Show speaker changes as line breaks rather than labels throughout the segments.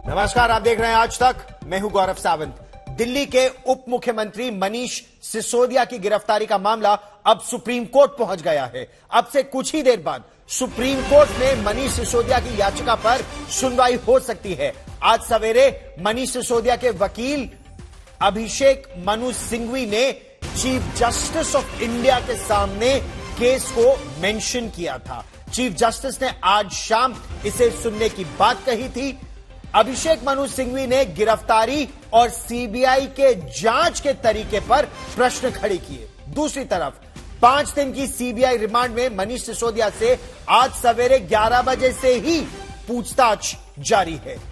नमस्कार, आप देख रहे हैं आज तक। मैं हूं गौरव सावंत। दिल्ली के उप मुख्यमंत्री मनीष सिसोदिया की गिरफ्तारी का मामला अब सुप्रीम कोर्ट पहुंच गया है। अब से कुछ ही देर बाद सुप्रीम कोर्ट में मनीष सिसोदिया की याचिका पर सुनवाई हो सकती है। आज सवेरे मनीष सिसोदिया के वकील अभिषेक मनु सिंघवी ने चीफ जस्टिस ऑफ इंडिया के सामने केस को मेंशन किया था। चीफ जस्टिस ने आज शाम इसे सुनने की बात कही थी। अभिषेक मनु सिंघवी ने गिरफ्तारी और सीबीआई के जांच के तरीके पर प्रश्न खड़े किए। दूसरी तरफ 5 दिन की सीबीआई रिमांड में मनीष सिसोदिया से आज सवेरे 11 बजे से ही पूछताछ जारी है।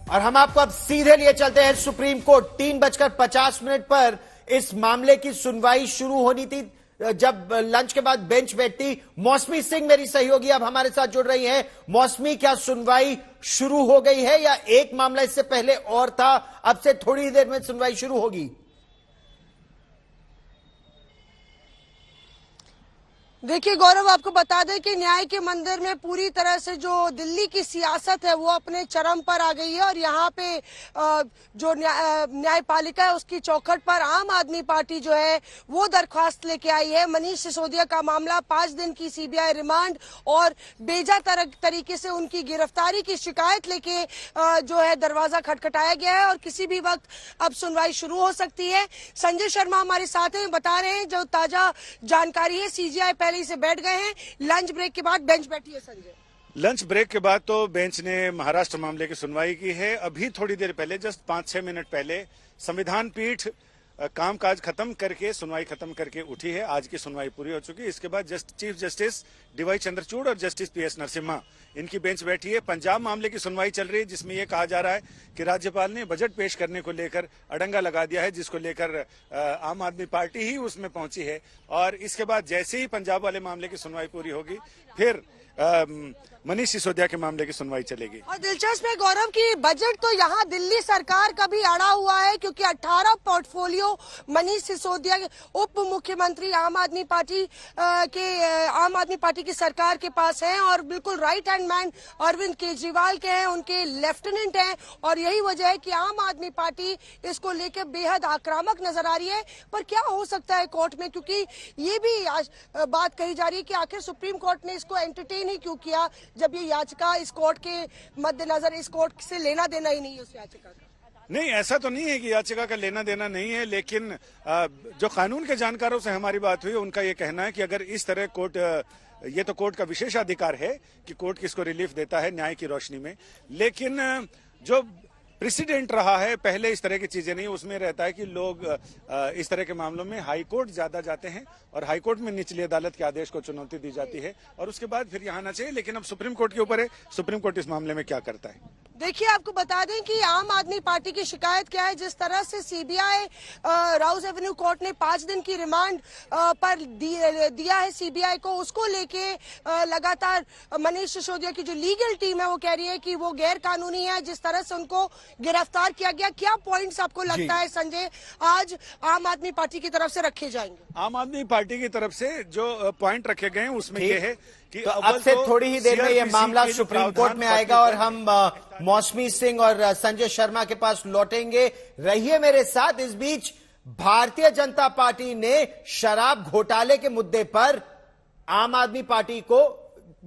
और हम आपको अब सीधे लिए चलते हैं सुप्रीम कोर्ट। 3:50 पर इस मामले की सुनवाई शुरू होनी थी। जब लंच के बाद बेंच बैठती, मौसमी सिंह मेरी सहयोगी अब हमारे साथ जुड़ रही हैं। मौसमी, क्या सुनवाई शुरू हो गई है या एक मामला इससे पहले और था, अब से थोड़ी ही देर में सुनवाई शुरू होगी?
देखिए गौरव, आपको बता दें कि न्याय के मंदिर में पूरी तरह से जो दिल्ली की सियासत है वो अपने चरम पर आ गई है और यहाँ पे जो न्यायपालिका है उसकी चौखट पर आम आदमी पार्टी जो है वो दरख्वास्त लेके आई है। मनीष सिसोदिया का मामला 5 दिन की सीबीआई रिमांड और बेजा तरीके से उनकी गिरफ्तारी की शिकायत लेके जो है दरवाजा खटखटाया गया है और किसी भी वक्त अब सुनवाई शुरू हो सकती है। संजय शर्मा हमारे साथ हैं, बता रहे हैं जो ताजा जानकारी है। सीजीआई पहले से बैठ गए हैं, लंच ब्रेक के बाद बेंच बैठी है। संजय,
लंच ब्रेक के बाद तो बेंच ने महाराष्ट्र मामले की सुनवाई की है। अभी थोड़ी देर पहले, जस्ट 5-6 मिनट पहले, संविधान पीठ कामकाज खत्म करके, सुनवाई खत्म करके उठी है। आज की सुनवाई पूरी हो चुकी है। इसके बाद चीफ जस्टिस डीवाई चंद्रचूड़ और जस्टिस पीएस नरसिम्हा इनकी बेंच बैठी है। पंजाब मामले की सुनवाई चल रही है, जिसमें यह कहा जा रहा है कि राज्यपाल ने बजट पेश करने को लेकर अड़ंगा लगा दिया है, जिसको लेकर आम आदमी पार्टी ही उसमें पहुंची है। और इसके बाद जैसे ही पंजाब वाले मामले की सुनवाई पूरी होगी, फिर मनीष सिसोदिया के मामले की सुनवाई चलेगी।
और दिलचस्प है गौरव की बजट तो यहाँ दिल्ली सरकार का भी अड़ा हुआ है, क्योंकि 18 पोर्टफोलियो मनीष सिसोदिया उप मुख्यमंत्री आम आदमी पार्टी की सरकार के पास है और बिल्कुल right hand man Arvind Kejriwal के हैं, उनके लेफ्टिनेंट हैं। और यही वजह है कि आम आदमी पार्टी इसको लेकर बेहद आक्रामक नजर आ रही है। पर क्या हो सकता है कोर्ट में, क्योंकि ये भी बात कही जा रही है कि आखिर सुप्रीम कोर्ट ने इसको एंटरटेन ही क्यों किया, जब ये याचिका इस कोर्ट के मद्देनजर इस कोर्ट से लेना देना ही नहीं है उस याचिका का।
नहीं, ऐसा तो नहीं है कि याचिका का लेना देना नहीं है, लेकिन जो कानून के जानकारों से हमारी बात हुई, उनका ये कहना है कि अगर इस तरह कोर्ट, ये तो कोर्ट का विशेष अधिकार है कि कोर्ट किसको रिलीफ देता है न्याय की रोशनी में, लेकिन जो प्रेसिडेंट रहा है पहले इस तरह की चीजें नहीं, उसमें रहता है कि लोग इस तरह के मामलों में हाई कोर्ट ज्यादा जाते हैं और हाई कोर्ट में निचली अदालत के आदेश को चुनौती दी जाती है और उसके बाद फिर यहाँ आना चाहिए। लेकिन अब सुप्रीम कोर्ट के ऊपर है, सुप्रीम कोर्ट इस मामले में क्या करता है।
देखिए, आपको बता दें कि आम आदमी पार्टी की शिकायत क्या है। जिस तरह से सीबीआई राउस एवेन्यू कोर्ट ने 5 दिन की रिमांड पर दिया है सीबीआई को, उसको लेके लगातार मनीष सिसोदिया की जो लीगल टीम है वो कह रही है कि वो गैर कानूनी है जिस तरह से उनको गिरफ्तार किया गया। क्या पॉइंट्स आपको लगता है संजय आज आम आदमी पार्टी की तरफ से रखे जाएंगे?
आम आदमी पार्टी की तरफ से जो पॉइंट रखे गए हैं उसमें यह है कि
तो अब से थोड़ी ही देर में यह मामला सुप्रीम कोर्ट में आएगा और हम मौसमी सिंह और संजय शर्मा के पास लौटेंगे। रहिए मेरे साथ। इस बीच भारतीय जनता पार्टी ने शराब घोटाले के मुद्दे पर आम आदमी पार्टी को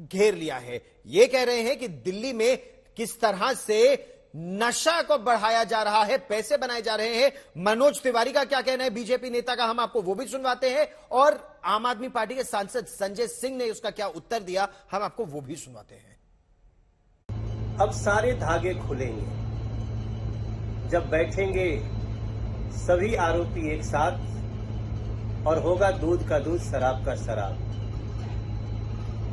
घेर लिया है। ये कह रहे हैं कि दिल्ली में किस तरह से नशा को बढ़ाया जा रहा है, पैसे बनाए जा रहे हैं। मनोज तिवारी का क्या कहना है, बीजेपी नेता का, हम आपको वो भी सुनवाते हैं। और आम आदमी पार्टी के सांसद संजय सिंह ने उसका क्या उत्तर दिया, हम आपको वो भी सुनवाते हैं।
अब सारे धागे खुलेंगे जब बैठेंगे सभी आरोपी एक साथ और होगा दूध का दूध, शराब का शराब।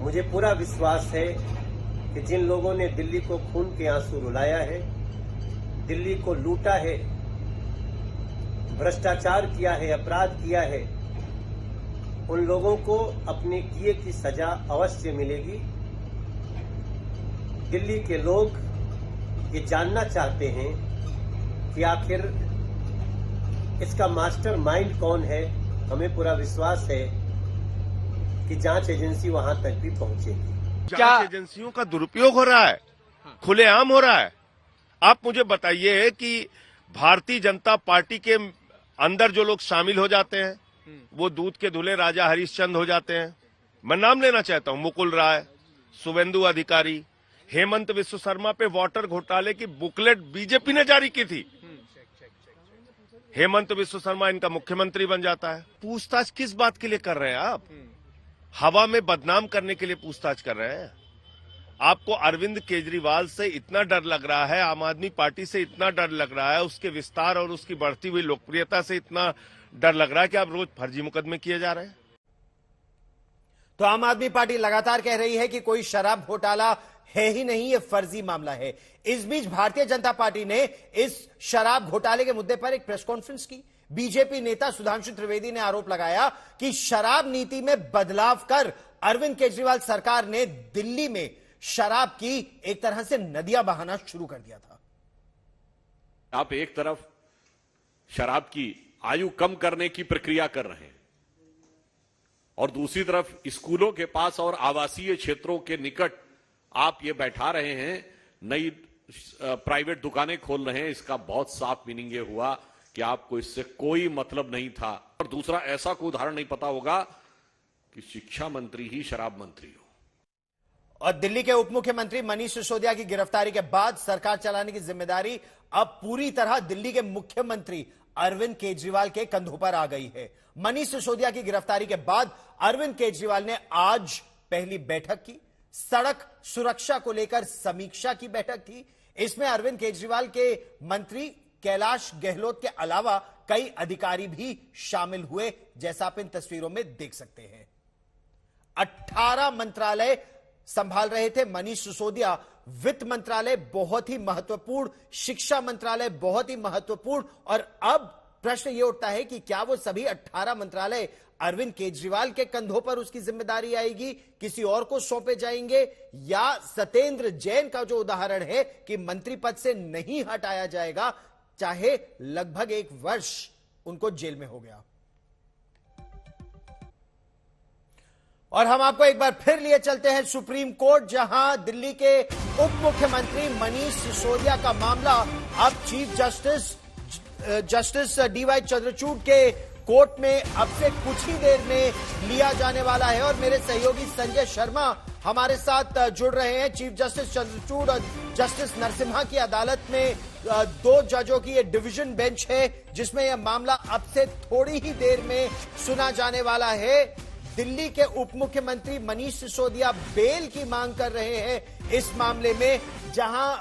मुझे पूरा विश्वास है कि जिन लोगों ने दिल्ली को खून के आंसू रुलाया है, दिल्ली को लूटा है, भ्रष्टाचार किया है, अपराध किया है, उन लोगों को अपने किए की सजा अवश्य मिलेगी। दिल्ली के लोग ये जानना चाहते हैं कि आखिर इसका मास्टर माइंड कौन है। हमें पूरा विश्वास है कि जांच एजेंसी वहां तक भी पहुंचेगी।
जांच एजेंसियों का दुरुपयोग हो रहा है, खुलेआम हो रहा है। आप मुझे बताइए कि भारतीय जनता पार्टी के अंदर जो लोग शामिल हो जाते हैं वो दूध के धुले राजा हरिश्चंद्र हो जाते हैं। मैं नाम लेना चाहता हूं, मुकुल राय, शुभेंदु अधिकारी, हेमंत विश्व शर्मा पे वाटर घोटाले की बुकलेट बीजेपी ने जारी की थी। हेमंत विश्व शर्मा इनका मुख्यमंत्री बन जाता है। पूछताछ किस बात के लिए कर रहे हैं आप? हवा में बदनाम करने के लिए पूछताछ कर रहे हैं। आपको अरविंद केजरीवाल से इतना डर लग रहा है, आम आदमी पार्टी से इतना डर लग रहा है, उसके विस्तार और उसकी बढ़ती हुई लोकप्रियता से इतना डर लग रहा है कि आप रोज फर्जी मुकदमे किए जा रहे हैं।
तो आम आदमी पार्टी लगातार कह रही है कि कोई शराब घोटाला है ही नहीं, ये फर्जी मामला है। इस बीच भारतीय जनता पार्टी ने इस शराब घोटाले के मुद्दे पर एक प्रेस कॉन्फ्रेंस की। बीजेपी नेता सुधांशु त्रिवेदी ने आरोप लगाया कि शराब नीति में बदलाव कर अरविंद केजरीवाल सरकार ने दिल्ली में शराब की एक तरह से नदियां बहाना शुरू कर दिया था।
आप एक तरफ शराब की आयु कम करने की प्रक्रिया कर रहे हैं और दूसरी तरफ स्कूलों के पास और आवासीय क्षेत्रों के निकट आप ये बैठा रहे हैं, नई प्राइवेट दुकानें खोल रहे हैं। इसका बहुत साफ मीनिंग ये हुआ कि आपको इससे कोई मतलब नहीं था। और दूसरा, ऐसा कोई उदाहरण नहीं पता होगा कि शिक्षा मंत्री ही शराब मंत्री हो।
और दिल्ली के उप मुख्यमंत्री मनीष सिसोदिया की गिरफ्तारी के बाद सरकार चलाने की जिम्मेदारी अब पूरी तरह दिल्ली के मुख्यमंत्री अरविंद केजरीवाल के कंधों पर आ गई है। मनीष सिसोदिया की गिरफ्तारी के बाद अरविंद केजरीवाल ने आज पहली बैठक की। सड़क सुरक्षा को लेकर समीक्षा की बैठक थी। इसमें अरविंद केजरीवाल के मंत्री कैलाश गहलोत के अलावा कई अधिकारी भी शामिल हुए, जैसा आप इन तस्वीरों में देख सकते हैं। 18 मंत्रालय संभाल रहे थे मनीष सिसोदिया। वित्त मंत्रालय बहुत ही महत्वपूर्ण, शिक्षा मंत्रालय बहुत ही महत्वपूर्ण। और अब प्रश्न यह उठता है कि क्या वो सभी 18 मंत्रालय अरविंद केजरीवाल के कंधों पर उसकी जिम्मेदारी आएगी, किसी और को सौंपे जाएंगे, या सत्येंद्र जैन का जो उदाहरण है कि मंत्री पद से नहीं हटाया जाएगा, चाहे लगभग 1 वर्ष उनको जेल में हो गया। और हम आपको एक बार फिर लिए चलते हैं सुप्रीम कोर्ट, जहां दिल्ली के उप मुख्यमंत्री मनीष सिसोदिया का मामला अब चीफ जस्टिस डीवाई चंद्रचूड़ के कोर्ट में अब से कुछ ही देर में लिया जाने वाला है। और मेरे सहयोगी संजय शर्मा हमारे साथ जुड़ रहे हैं। चीफ जस्टिस चंद्रचूड़ और जस्टिस नरसिम्हा की अदालत में 2 जजों की ये डिवीजन बेंच है, जिसमें यह मामला अब से थोड़ी ही देर में सुना जाने वाला है। दिल्ली के उप मुख्यमंत्री मनीष सिसोदिया बेल की मांग कर रहे हैं इस मामले में, जहां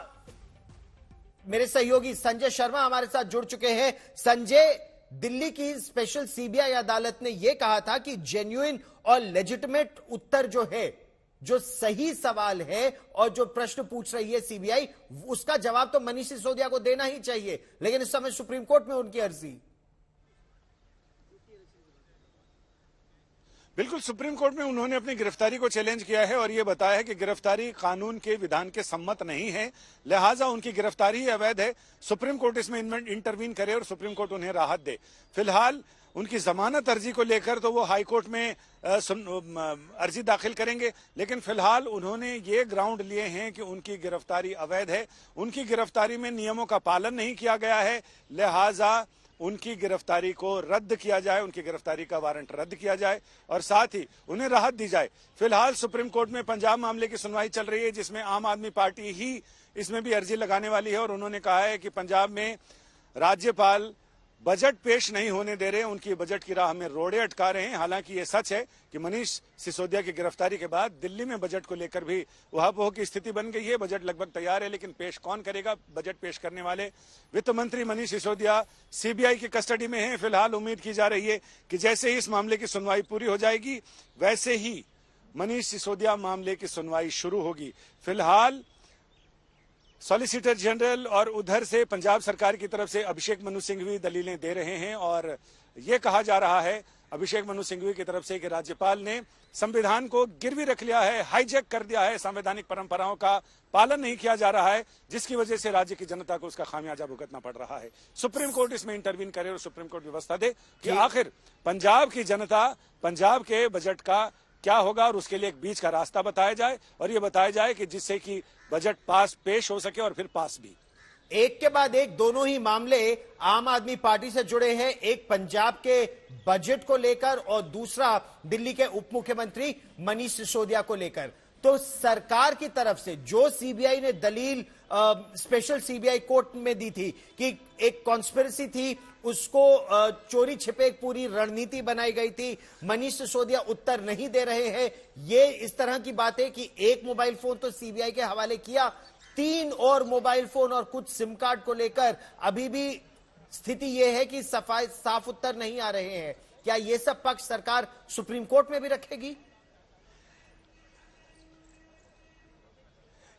मेरे सहयोगी संजय शर्मा हमारे साथ जुड़ चुके हैं। संजय, दिल्ली की स्पेशल सीबीआई अदालत ने यह कहा था कि जेन्युइन और लेजिटिमेट उत्तर जो है, जो सही सवाल है और जो प्रश्न पूछ रही है सीबीआई, उसका जवाब तो मनीष सिसोदिया को देना ही चाहिए। लेकिन इस समय सुप्रीम कोर्ट में उनकी अर्जी।
बिल्कुल, सुप्रीम कोर्ट में उन्होंने अपनी गिरफ्तारी को चैलेंज किया है और यह बताया है कि गिरफ्तारी कानून के विधान के सम्मत नहीं है, लिहाजा उनकी गिरफ्तारी अवैध है। सुप्रीम कोर्ट इसमें इंटरवीन करे और सुप्रीम कोर्ट उन्हें राहत दे। फिलहाल उनकी जमानत अर्जी को लेकर तो वो हाई कोर्ट में अर्जी दाखिल करेंगे, लेकिन फिलहाल उन्होंने ये ग्राउंड लिए हैं कि उनकी गिरफ्तारी अवैध है, उनकी गिरफ्तारी में नियमों का पालन नहीं किया गया है, लिहाजा उनकी गिरफ्तारी को रद्द किया जाए, उनकी गिरफ्तारी का वारंट रद्द किया जाए और साथ ही उन्हें राहत दी जाए। फिलहाल सुप्रीम कोर्ट में पंजाब मामले की सुनवाई चल रही है, जिसमें आम आदमी पार्टी ही इसमें भी अर्जी लगाने वाली है और उन्होंने कहा है कि पंजाब में राज्यपाल बजट पेश नहीं होने दे रहे, उनकी बजट की राह में रोड़े अटका रहे हैं। हालांकि ये सच है कि मनीष सिसोदिया की गिरफ्तारी के बाद दिल्ली में बजट को लेकर भी उहापोह की स्थिति बन गई है। बजट लगभग तैयार है, लेकिन पेश कौन करेगा? बजट पेश करने वाले वित्त मंत्री मनीष सिसोदिया सीबीआई की कस्टडी में हैं। फिलहाल उम्मीद की जा रही है कि जैसे ही इस मामले की सुनवाई पूरी हो जाएगी, वैसे ही मनीष सिसोदिया मामले की सुनवाई शुरू होगी। फिलहाल सॉलिसिटर जनरल और उधर से पंजाब सरकार की तरफ से अभिषेक मनु सिंघवी दलीलें दे रहे हैं और ये कहा जा रहा है अभिषेक मनु सिंघवी की तरफ से कि राज्यपाल ने संविधान को गिरवी रख लिया है, हाईजैक कर दिया है, संवैधानिक परंपराओं का पालन नहीं किया जा रहा है, जिसकी वजह से राज्य की जनता को उसका खामियाजा भुगतना पड़ रहा है। सुप्रीम कोर्ट इसमें इंटरवीन करे और सुप्रीम कोर्ट व्यवस्था दे कि आखिर पंजाब की जनता, पंजाब के बजट का क्या होगा और उसके लिए एक बीच का रास्ता बताया जाए और ये बताया जाए कि जिससे कि बजट पास पेश हो सके और फिर पास भी।
एक के बाद एक दोनों ही मामले आम आदमी पार्टी से जुड़े हैं, एक पंजाब के बजट को लेकर और दूसरा दिल्ली के उप मुख्यमंत्री मनीष सिसोदिया को लेकर। तो सरकार की तरफ से जो सीबीआई ने दलील स्पेशल सीबीआई कोर्ट में दी थी कि एक कॉन्स्पिरेसी थी, उसको चोरी छिपे एक पूरी रणनीति बनाई गई थी, मनीष सिसोदिया उत्तर नहीं दे रहे हैं, ये इस तरह की बातें कि एक मोबाइल फोन तो सीबीआई के हवाले किया, 3 और मोबाइल फोन और कुछ सिम कार्ड को लेकर अभी भी स्थिति यह है कि साफ उत्तर नहीं आ रहे हैं। क्या यह सब पक्ष सरकार सुप्रीम कोर्ट में भी रखेगी?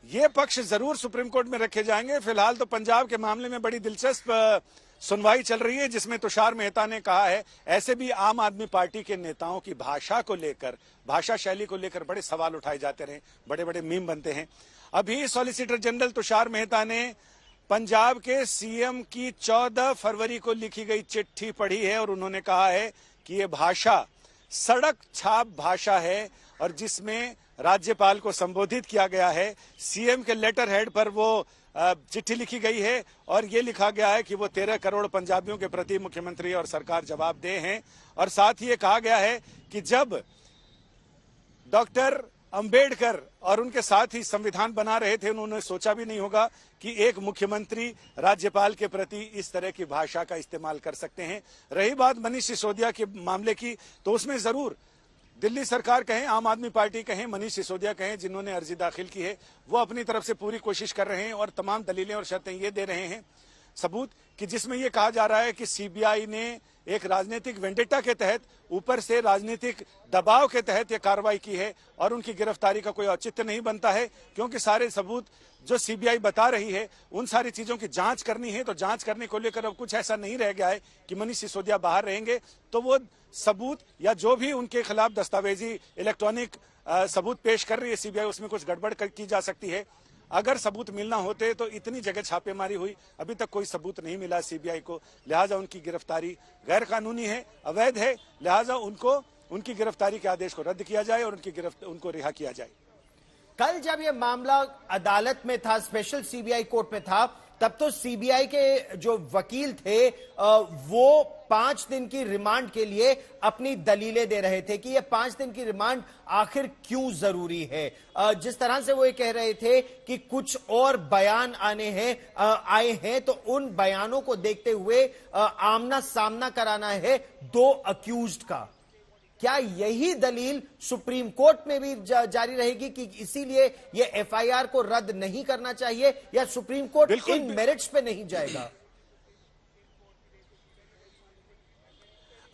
ये पक्ष जरूर सुप्रीम कोर्ट में रखे जाएंगे। फिलहाल तो पंजाब के मामले में बड़ी दिलचस्प सुनवाई चल रही है जिसमें तुषार मेहता ने कहा है, ऐसे भी आम आदमी पार्टी के नेताओं की भाषा को लेकर, भाषा शैली को लेकर बड़े सवाल उठाए जाते रहे, बड़े बड़े मीम बनते हैं। अभी सॉलिसिटर जनरल तुषार मेहता ने पंजाब के सीएम की 14 फरवरी को लिखी गई चिट्ठी पढ़ी है और उन्होंने कहा है कि ये भाषा सड़क छाप भाषा है और जिसमें राज्यपाल को संबोधित किया गया है। सीएम के लेटर हेड पर वो चिट्ठी लिखी गई है और ये लिखा गया है कि वो 13 करोड़ पंजाबियों के प्रति मुख्यमंत्री और सरकार जवाबदेह हैं और साथ ही ये कहा गया है कि जब डॉक्टर अंबेडकर और उनके साथ ही संविधान बना रहे थे, उन्होंने सोचा भी नहीं होगा कि एक मुख्यमंत्री राज्यपाल के प्रति इस तरह की भाषा का इस्तेमाल कर सकते हैं। रही बात मनीष सिसोदिया के मामले की, तो उसमें जरूर दिल्ली सरकार कहें, आम आदमी पार्टी कहें, मनीष सिसोदिया कहें, जिन्होंने अर्जी दाखिल की है, वो अपनी तरफ से पूरी कोशिश कर रहे हैं और तमाम दलीलें और शर्तें ये दे रहे हैं सबूत कि जिसमें ये कहा जा रहा है कि सीबीआई ने एक राजनीतिक वेंडेटा के तहत, ऊपर से राजनीतिक दबाव के तहत ये कार्रवाई की है और उनकी गिरफ्तारी का कोई औचित्य नहीं बनता है, क्योंकि सारे सबूत जो सीबीआई बता रही है उन सारी चीजों की जांच करनी है। तो जांच करने को लेकर अब कुछ ऐसा नहीं रह गया है कि मनीष सिसोदिया बाहर रहेंगे, तो वो सबूत या जो भी उनके खिलाफ दस्तावेजी इलेक्ट्रॉनिक सबूत पेश कर रही है सीबीआई, उसमें कुछ गड़बड़ की जा सकती है। अगर सबूत मिलना होते तो इतनी जगह छापेमारी हुई, अभी तक कोई सबूत नहीं मिला सीबीआई को, लिहाजा उनकी गिरफ्तारी गैर कानूनी है, अवैध है, लिहाजा उनकी गिरफ्तारी के आदेश को रद्द किया जाए और उनको रिहा किया जाए।
कल जब यह मामला अदालत में था, स्पेशल सीबीआई कोर्ट में था, तब तो सीबीआई के जो वकील थे वो 5 दिन की रिमांड के लिए अपनी दलीलें दे रहे थे कि ये 5 दिन की रिमांड आखिर क्यों जरूरी है। जिस तरह से वो ये कह रहे थे कि कुछ और बयान आए हैं तो उन बयानों को देखते हुए आमना सामना कराना है 2 अक्यूज्ड का। क्या यही दलील सुप्रीम कोर्ट में भी जारी रहेगी कि इसीलिए ये एफआईआर को रद्द नहीं करना चाहिए, या सुप्रीम कोर्ट इन मेरिट्स पे नहीं जाएगा?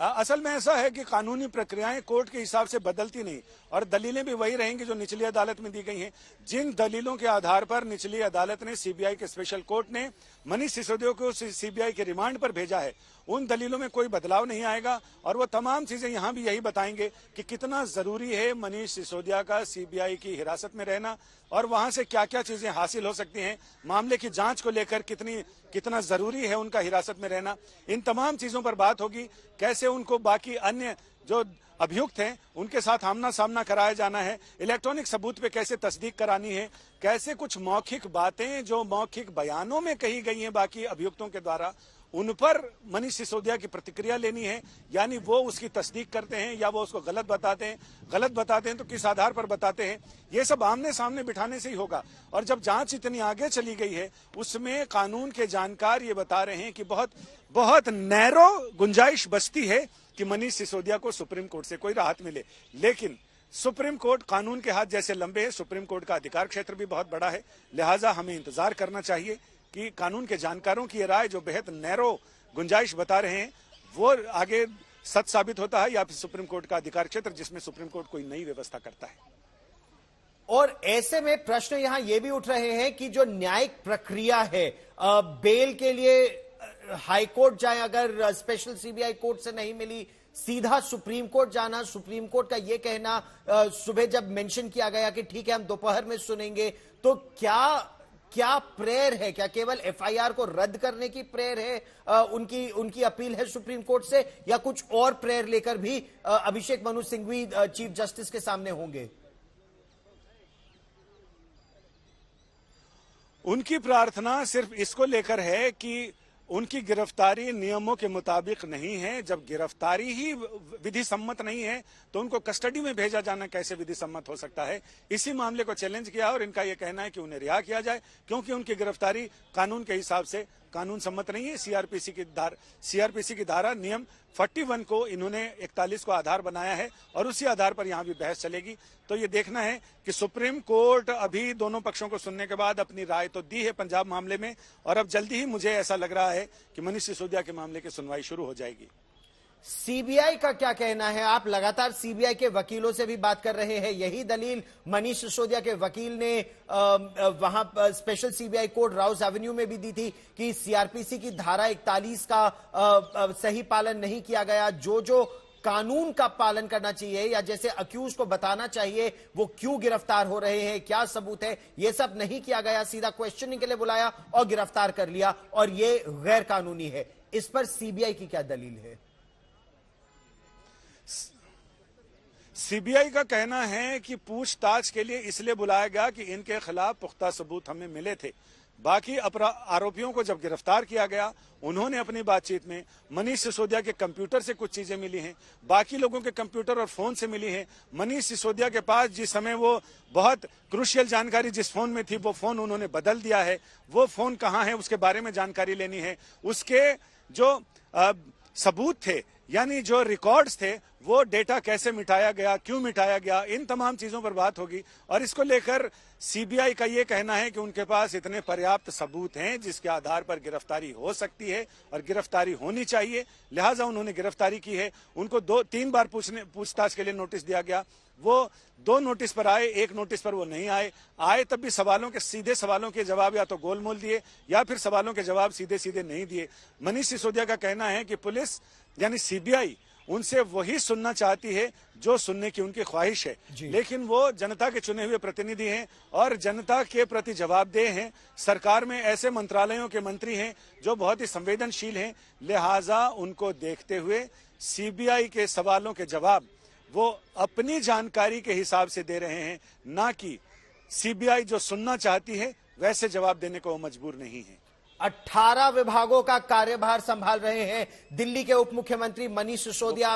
असल में ऐसा है कि कानूनी प्रक्रियाएं कोर्ट के हिसाब से बदलती नहीं और दलीलें भी वही रहेंगी जो निचली अदालत में दी गई हैं। जिन दलीलों के आधार पर निचली अदालत ने, सीबीआई के स्पेशल कोर्ट ने मनीष सिसोदिया को सीबीआई के रिमांड पर भेजा है, उन दलीलों में कोई बदलाव नहीं आएगा और वो तमाम चीजें यहां भी यही बताएंगे कि कितना जरूरी है मनीष सिसोदिया का सीबीआई की हिरासत में रहना और वहां से क्या क्या चीजें हासिल हो सकती हैं, मामले की जांच को लेकर कितना जरूरी है उनका हिरासत में रहना। इन तमाम चीजों पर बात होगी। कैसे उनको बाकी अन्य जो अभियुक्त हैं उनके साथ आमना सामना कराया जाना है, इलेक्ट्रॉनिक सबूत पे कैसे तस्दीक करानी है, कैसे कुछ मौखिक बातें जो मौखिक बयानों में कही गई हैं बाकी अभियुक्तों के द्वारा, उन पर मनीष सिसोदिया की प्रतिक्रिया लेनी है, यानी वो उसकी तस्दीक करते हैं या वो उसको गलत बताते हैं तो किस आधार पर बताते हैं, ये सब आमने सामने बिठाने से ही होगा। और जब जांच इतनी आगे चली गई है उसमें कानून के जानकार ये बता रहे हैं कि बहुत नैरो गुंजाइश बचती है कि मनीष सिसोदिया को सुप्रीम कोर्ट से कोई राहत मिले। लेकिन सुप्रीम कोर्ट कानून के हाथ जैसे लंबे हैं, सुप्रीम कोर्ट का अधिकार क्षेत्र भी बहुत बड़ा है, लिहाजा हमें इंतजार करना चाहिए कि कानून के जानकारों की राय जो बेहद नैरो गुंजाइश बता रहे हैं वो आगे सच साबित होता है या फिर सुप्रीम कोर्ट का अधिकार क्षेत्र जिसमें सुप्रीम कोर्ट कोई नई व्यवस्था करता है।
और ऐसे में प्रश्न यहां ये भी उठ रहे हैं कि जो न्यायिक प्रक्रिया है, बेल के लिए हाईकोर्ट जाए, अगर स्पेशल सीबीआई कोर्ट से नहीं मिली, सीधा सुप्रीम कोर्ट जाना, सुप्रीम कोर्ट का यह कहना सुबह जब मेंशन किया गया कि ठीक है हम दोपहर में सुनेंगे, तो क्या प्रेयर है? क्या केवल एफआईआर को रद्द करने की प्रेयर है, उनकी अपील है सुप्रीम कोर्ट से, या कुछ और प्रेयर लेकर भी अभिषेक मनु सिंघवी चीफ जस्टिस के सामने होंगे?
उनकी प्रार्थना सिर्फ इसको लेकर है कि उनकी गिरफ्तारी नियमों के मुताबिक नहीं है। जब गिरफ्तारी ही विधि सम्मत नहीं है तो उनको कस्टडी में भेजा जाना कैसे विधि सम्मत हो सकता है? इसी मामले को चैलेंज किया और इनका यह कहना है कि उन्हें रिहा किया जाए, क्योंकि उनकी गिरफ्तारी कानून के हिसाब से कानून सम्मत नहीं है। सीआरपीसी की धारा नियम 41 को इन्होंने 41 को आधार बनाया है और उसी आधार पर यहां भी बहस चलेगी। तो ये देखना है कि सुप्रीम कोर्ट अभी दोनों पक्षों को सुनने के बाद अपनी राय तो दी है पंजाब मामले में, और अब जल्दी ही मुझे ऐसा लग रहा है कि मनीष सिसोदिया के मामले की सुनवाई शुरू हो जाएगी।
सीबीआई का क्या कहना है? आप लगातार सीबीआई के वकीलों से भी बात कर रहे हैं, यही दलील मनीष सिसोदिया के वकील ने वहां special CBI court Rouse Avenue में भी दी थी कि सीआरपीसी की धारा 41 का सही पालन नहीं किया गया। जो कानून का पालन करना चाहिए या जैसे अक्यूज को बताना चाहिए वो क्यों गिरफ्तार हो रहे हैं, क्या सबूत है, ये सब नहीं किया गया। सीधा क्वेश्चनिंग के लिए बुलाया और गिरफ्तार कर लिया, और ये गैर कानूनी है। इस पर सीबीआई की क्या दलील है?
सीबीआई का कहना है कि पूछताछ के लिए इसलिए बुलाया गया कि इनके खिलाफ पुख्ता सबूत हमें मिले थे। बाकी आरोपियों को जब गिरफ्तार किया गया, उन्होंने अपनी बातचीत में मनीष सिसोदिया के कंप्यूटर से कुछ चीजें मिली हैं, बाकी लोगों के कंप्यूटर और फोन से मिली हैं। मनीष सिसोदिया के पास जिस समय वो बहुत क्रूशियल जानकारी जिस फोन में थी, वो फोन उन्होंने बदल दिया है। वो फोन कहाँ है उसके बारे में जानकारी लेनी है। उसके जो सबूत थे, यानी जो रिकॉर्ड्स थे, वो डेटा कैसे मिटाया गया, क्यों मिटाया गया, इन तमाम चीजों पर बात होगी। और इसको लेकर सीबीआई का ये कहना है कि उनके पास इतने पर्याप्त सबूत हैं जिसके आधार पर गिरफ्तारी हो सकती है और गिरफ्तारी होनी चाहिए, लिहाजा उन्होंने गिरफ्तारी की है। उनको 2-3 बार पूछताछ के लिए नोटिस दिया गया। वो 2 नोटिस पर आए, 1 नोटिस पर वो नहीं आए तब भी सीधे सवालों के जवाब या तो गोलमोल दिए या फिर सवालों के जवाब सीधे सीधे नहीं दिए। मनीष सिसोदिया का कहना है कि पुलिस यानी सीबीआई उनसे वही सुनना चाहती है जो सुनने की उनकी ख्वाहिश है, लेकिन वो जनता के चुने हुए प्रतिनिधि हैं और जनता के प्रति जवाबदेह हैं। सरकार में ऐसे मंत्रालयों के मंत्री हैं जो बहुत ही संवेदनशील हैं, लिहाजा उनको देखते हुए सीबीआई के सवालों के जवाब वो अपनी जानकारी के हिसाब से दे रहे हैं, ना कि सीबीआई जो सुनना चाहती है वैसे जवाब देने को वो मजबूर नहीं है।
18 विभागों का कार्यभार संभाल रहे हैं दिल्ली के उप मुख्यमंत्री मनीष सिसोदिया।